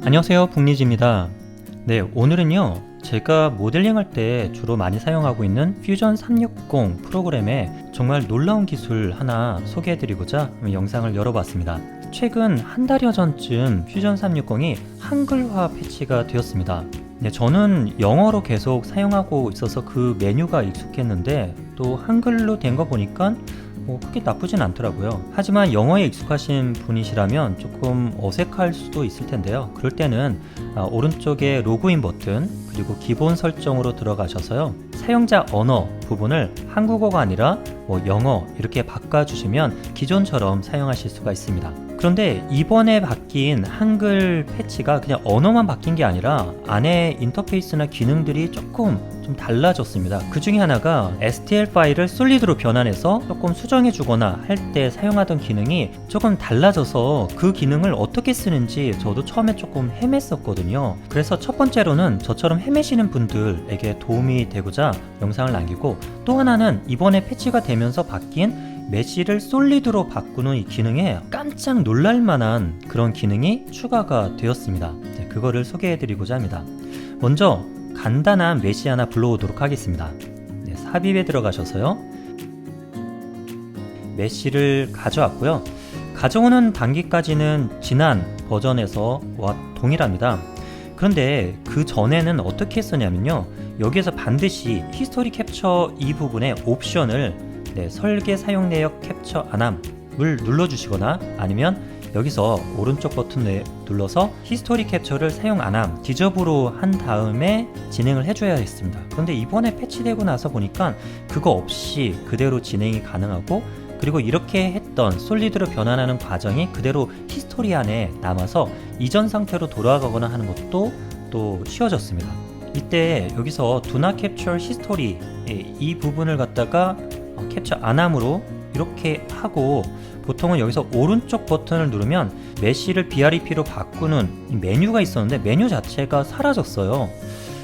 안녕하세요, 북리지입니다. 네, 오늘은요 제가 모델링할 때 주로 많이 사용하고 있는 퓨전 360 프로그램의 정말 놀라운 기술 하나 소개해드리고자 영상을 열어봤습니다. 최근 한 달여 전쯤 퓨전 360이 한글화 패치가 되었습니다. 네, 저는 영어로 계속 사용하고 있어서 그 메뉴가 익숙했는데 또 한글로 된 거 보니까 크게 나쁘진 않더라고요. 하지만 영어에 익숙하신 분이시라면 조금 어색할 수도 있을 텐데요. 그럴 때는 오른쪽에 로그인 버튼 그리고 기본 설정으로 들어가셔서요, 사용자 언어 부분을 한국어가 아니라 영어 이렇게 바꿔주시면 기존처럼 사용하실 수가 있습니다. 그런데 이번에 바뀐 한글 패치가 그냥 언어만 바뀐 게 아니라 안에 인터페이스나 기능들이 조금 좀 달라졌습니다. 그 중에 하나가 STL 파일을 솔리드로 변환해서 조금 수정해 주거나 할 때 사용하던 기능이 조금 달라져서 그 기능을 어떻게 쓰는지 저도 처음에 조금 헤맸었거든요. 그래서 첫 번째로는 저처럼 헤매시는 분들에게 도움이 되고자 영상을 남기고, 또 하나는 이번에 패치가 되면서 바뀐 메쉬를 솔리드로 바꾸는 이 기능에 깜짝 놀랄만한 그런 기능이 추가가 되었습니다. 그거를 소개해드리고자 합니다. 먼저 간단한 메쉬 하나 불러오도록 하겠습니다. 삽입에 들어가셔서요, 메쉬를 가져왔고요. 가져오는 단계까지는 지난 버전에서와 동일합니다. 그런데 그 전에는 어떻게 했었냐면요, 여기에서 반드시 히스토리 캡처 이 부분의 옵션을 설계 사용 내역 캡처 안함을 눌러주시거나, 아니면 여기서 오른쪽 버튼을 눌러서 히스토리 캡처를 사용 안함 디저브로 한 다음에 진행을 해줘야 했습니다. 그런데 이번에 패치되고 나서 보니까 그거 없이 그대로 진행이 가능하고, 그리고 이렇게 했던 솔리드로 변환하는 과정이 그대로 히스토리 안에 남아서 이전 상태로 돌아가거나 하는 것도 또 쉬워졌습니다. 이때 여기서 Do not capture history 이 부분을 갖다가 캡처 안함으로 이렇게 하고, 보통은 여기서 오른쪽 버튼을 누르면 메쉬를 BREP로 바꾸는 이 메뉴가 있었는데 메뉴 자체가 사라졌어요.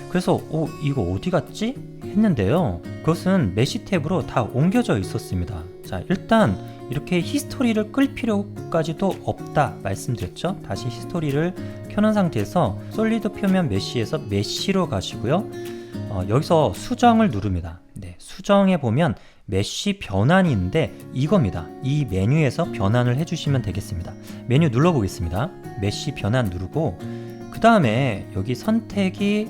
그래서 이거 어디 갔지? 했는데요, 그것은 메쉬 탭으로 다 옮겨져 있었습니다. 자, 일단 이렇게 히스토리를 끌 필요까지도 없다 말씀드렸죠. 다시 히스토리를 켜놓은 상태에서 솔리드 표면 메쉬에서 메쉬로 가시고요, 여기서 수정을 누릅니다. 수정해 보면 메쉬 변환이 있는데 이겁니다. 이 메뉴에서 변환을 해주시면 되겠습니다. 메뉴 눌러보겠습니다. 메쉬 변환 누르고, 그 다음에 여기 선택이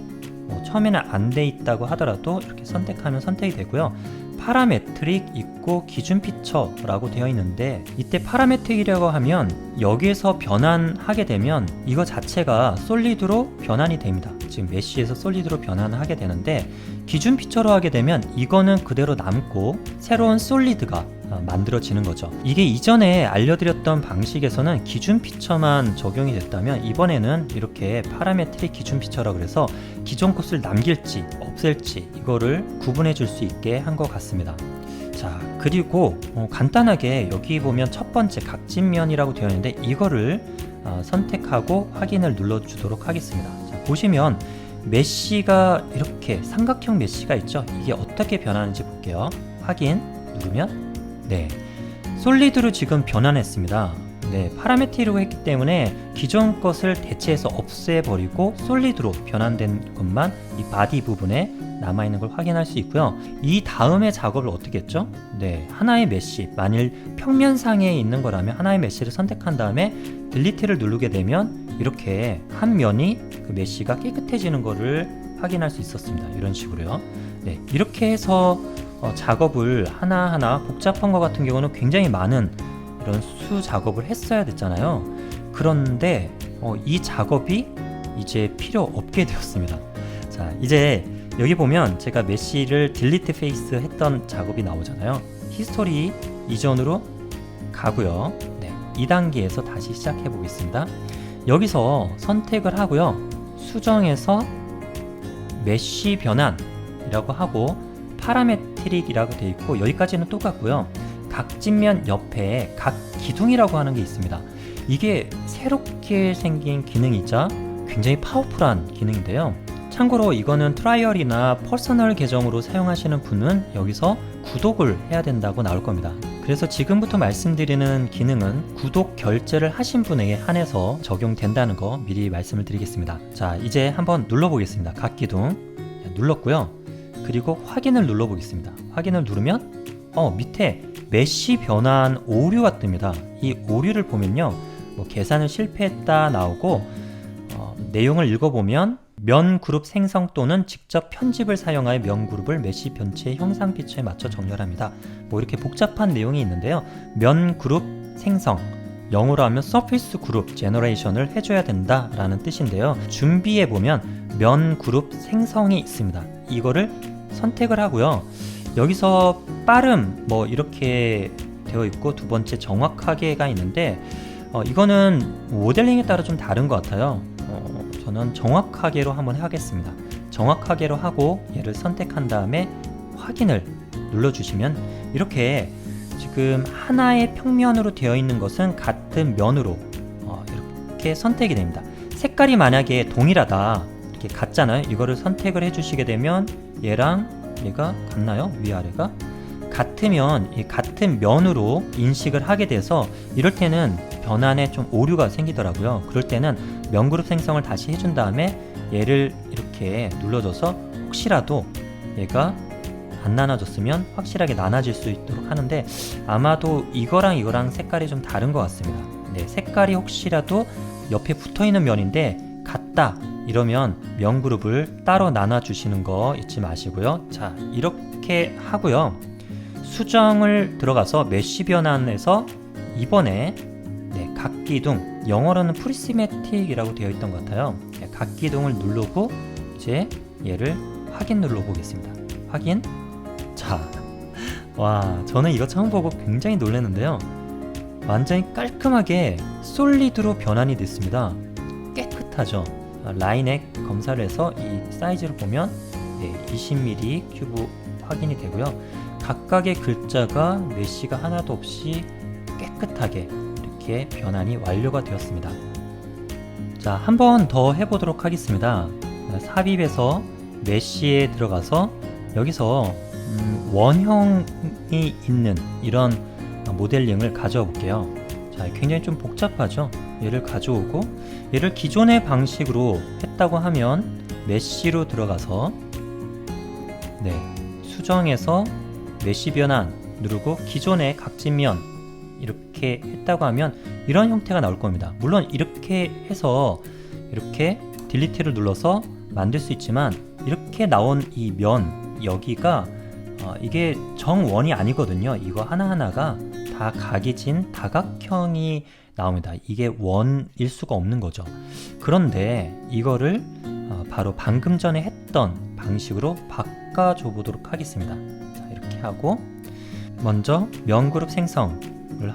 처음에는 안 돼 있다고 하더라도 이렇게 선택하면 선택이 되고요. 파라메트릭 있고 기준 피처라고 되어 있는데, 이때 파라메트릭이라고 하면 여기에서 변환하게 되면 이거 자체가 솔리드로 변환이 됩니다. 지금 메쉬에서 솔리드로 변환하게 되는데, 기준 피처로 하게 되면 이거는 그대로 남고 새로운 솔리드가 만들어지는 거죠. 이게 이전에 알려드렸던 방식에서는 기준 피처만 적용이 됐다면, 이번에는 이렇게 파라메트릭 기준 피처라 그래서 기존 컷을 남길지 없앨지 이거를 구분해 줄 수 있게 한 것 같습니다. 자, 그리고 간단하게 여기 보면 첫 번째 각진면이라고 되어 있는데 이거를 선택하고 확인을 눌러주도록 하겠습니다. 자, 보시면 메쉬가 이렇게 삼각형 메쉬가 있죠. 이게 어떻게 변하는지 볼게요. 확인 누르면 솔리드로 지금 변환했습니다. 파라메트릭으로 했기 때문에 기존 것을 대체해서 없애버리고 솔리드로 변환된 것만 이 바디 부분에 남아있는 걸 확인할 수 있고요. 이 다음에 작업을 어떻게 했죠? 하나의 메쉬, 만일 평면상에 있는 거라면 하나의 메쉬를 선택한 다음에 딜리트를 누르게 되면 이렇게 한 면이 그 메쉬가 깨끗해지는 거를 확인할 수 있었습니다. 이런 식으로요. 이렇게 해서 작업을 하나하나, 복잡한 것 같은 경우는 굉장히 많은 이런 수 작업을 했어야 됐잖아요. 그런데 이 작업이 이제 필요 없게 되었습니다. 자, 이제 여기 보면 제가 메쉬를 딜리트 페이스 했던 작업이 나오잖아요. 히스토리 이전으로 가고요. 2단계에서 다시 시작해 보겠습니다. 여기서 선택을 하고요, 수정해서 메쉬 변환이라고 하고 파라메트릭이라고 되어 있고, 여기까지는 똑같고요. 각진면 옆에 각 기둥이라고 하는 게 있습니다. 이게 새롭게 생긴 기능이자 굉장히 파워풀한 기능인데요. 참고로 이거는 트라이얼이나 퍼스널 계정으로 사용하시는 분은 여기서 구독을 해야 된다고 나올 겁니다. 그래서 지금부터 말씀드리는 기능은 구독 결제를 하신 분에게 한해서 적용된다는 거 미리 말씀을 드리겠습니다. 자, 이제 한번 눌러보겠습니다. 각기둥 눌렀고요. 그리고 확인을 눌러보겠습니다. 확인을 누르면 밑에 메시 변환 오류가 뜹니다. 이 오류를 보면요, 뭐 계산을 실패했다 나오고 내용을 읽어보면 면 그룹 생성 또는 직접 편집을 사용하여 면 그룹을 메시 변체의 형상 피처에 맞춰 정렬합니다. 뭐 이렇게 복잡한 내용이 있는데요. 면 그룹 생성, 영어로 하면 서피스 그룹 제너레이션을 해줘야 된다라는 뜻인데요. 준비해 보면 면 그룹 생성이 있습니다. 이거를 선택을 하고요. 여기서 빠름 뭐 이렇게 되어 있고 두 번째 정확하게가 있는데 이거는 모델링에 따라 좀 다른 것 같아요. 저는 정확하게로 한번 하겠습니다. 정확하게로 하고 얘를 선택한 다음에 확인을 눌러주시면 이렇게 지금 하나의 평면으로 되어 있는 것은 같은 면으로 이렇게 선택이 됩니다. 색깔이 만약에 동일하다 이렇게 같잖아요. 이거를 선택을 해주시게 되면 얘랑 얘가 같나요? 위아래가? 같으면 이 같은 면으로 인식을 하게 돼서 이럴 때는 변환에 좀 오류가 생기더라고요. 그럴 때는 면 그룹 생성을 다시 해준 다음에 얘를 이렇게 눌러줘서 혹시라도 얘가 안 나눠졌으면 확실하게 나눠질 수 있도록 하는데 아마도 이거랑 색깔이 좀 다른 것 같습니다. 네, 색깔이 혹시라도 옆에 붙어있는 면인데 같다 이러면 면 그룹을 따로 나눠주시는 거 잊지 마시고요. 자, 이렇게 하고요. 수정을 들어가서 메시 변환에서 이번에 각기둥, 영어로는 프리시메틱이라고 되어 있던 것 같아요. 각기둥을 누르고 이제 얘를 확인 눌러보겠습니다. 확인. 자, 와, 저는 이거 처음 보고 굉장히 놀랐는데요. 완전히 깔끔하게 솔리드로 변환이 됐습니다. 깨끗하죠. 라인액 검사를 해서 이 사이즈를 보면 20mm 큐브 확인이 되고요. 각각의 글자가 메시가 하나도 없이 깨끗하게 이렇게 변환이 완료가 되었습니다. 자, 한 번 더 해보도록 하겠습니다. 삽입에서 메시에 들어가서 여기서 원형이 있는 이런 모델링을 가져와 볼게요. 자, 굉장히 좀 복잡하죠? 얘를 가져오고 얘를 기존의 방식으로 했다고 하면 메시로 들어가서 수정해서 메시 변환 누르고 기존의 각진면 이렇게 했다고 하면 이런 형태가 나올 겁니다. 물론 이렇게 해서 이렇게 딜리트를 눌러서 만들 수 있지만 이렇게 나온 이 면 여기가 이게 정원이 아니거든요. 이거 하나하나가 다 각이 진 다각형이 나옵니다. 이게 원일 수가 없는 거죠. 그런데 이거를 바로 방금 전에 했던 방식으로 바꿔줘 보도록 하겠습니다. 자, 이렇게 하고 먼저 면 그룹 생성을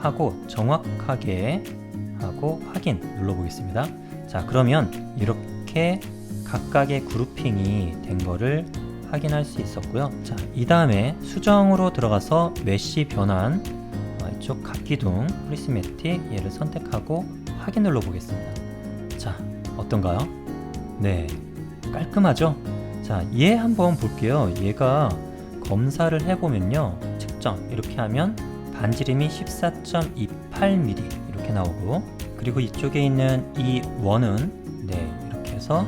하고 정확하게 하고 확인 눌러보겠습니다. 자, 그러면 이렇게 각각의 그룹핑이 된 거를 확인할 수 있었고요. 자, 이 다음에 수정으로 들어가서 메시 변환 이쪽 각기둥 프리시메틱 얘를 선택하고 확인 눌러보겠습니다. 자, 어떤가요? 네, 깔끔하죠? 자, 얘 한번 볼게요. 얘가 검사를 해보면요, 측정 이렇게 하면 반지름이 14.28mm 이렇게 나오고, 그리고 이쪽에 있는 이 원은 이렇게 해서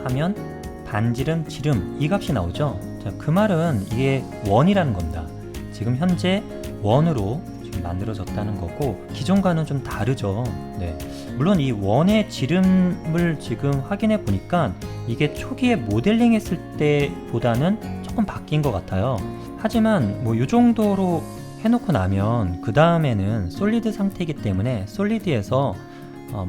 하면 반지름, 지름 이 값이 나오죠. 자, 그 말은 이게 원이라는 겁니다. 지금 현재 원으로 지금 만들어졌다는 거고 기존과는 좀 다르죠. 물론 이 원의 지름을 지금 확인해 보니까 이게 초기에 모델링 했을 때보다는 조금 바뀐 것 같아요. 하지만 뭐 이 정도로 해놓고 나면 그 다음에는 솔리드 상태이기 때문에 솔리드에서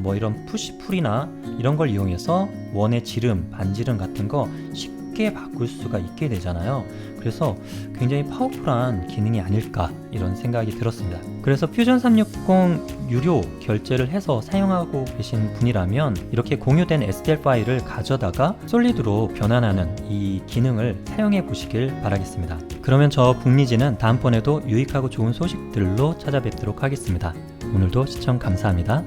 뭐 이런 푸시풀이나 이런 걸 이용해서 원의 지름, 반지름 같은 거 쉽게 바꿀 수가 있게 되잖아요. 그래서 굉장히 파워풀한 기능이 아닐까 이런 생각이 들었습니다. 그래서 퓨전 360 유료 결제를 해서 사용하고 계신 분이라면 이렇게 공유된 STL 파일을 가져다가 솔리드로 변환하는 이 기능을 사용해 보시길 바라겠습니다. 그러면 저 북리지는 다음번에도 유익하고 좋은 소식들로 찾아뵙도록 하겠습니다. 오늘도 시청 감사합니다.